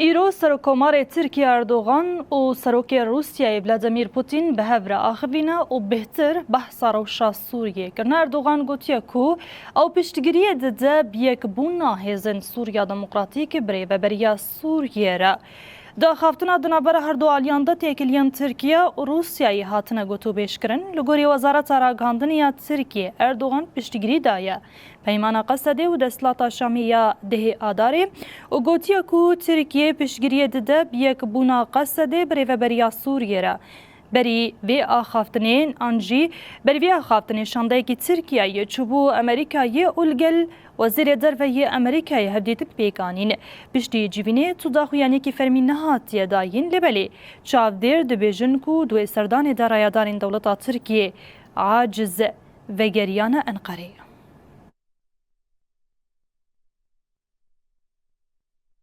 ایرو سرکومار ترکیه اردوغان و سروک روسیه ولادیمیر پوتین به هفر آخوینا و بهتر بحث روشا سوریه کرن. اردوغان گوتیا کو او پشتگیری دده بیک بونا هزن سوریا دموکراتیک بری و بریا سوریه را دا خافتنا دنابر هر دو آلیانده تیکلیان ترکیه و روسیه هاتنه گوتو بیش کرن. لگوری وزارت راگاندنیا ترکیه اردوغان پشتگیری دایه پیمان قصده و دستلاتا شامیه ده آداره و گوتیا کو ترکیه پشتگیری دده بیک بونا قصده بری و بریا سوریه را بری وی آخافتنین آنجی بری وی آخافتنین شانده کی ترکیه چوبو امریکای اولگل وزیر دروی امریکای هدیت پیکانین پشتی جیوینه تو داخویانی کی فرمی نهاتیه داین لبلی چاودیر دبیجن کو دوی سردان دارایدارین دولتا ترکیه عاجز و گریان انقره.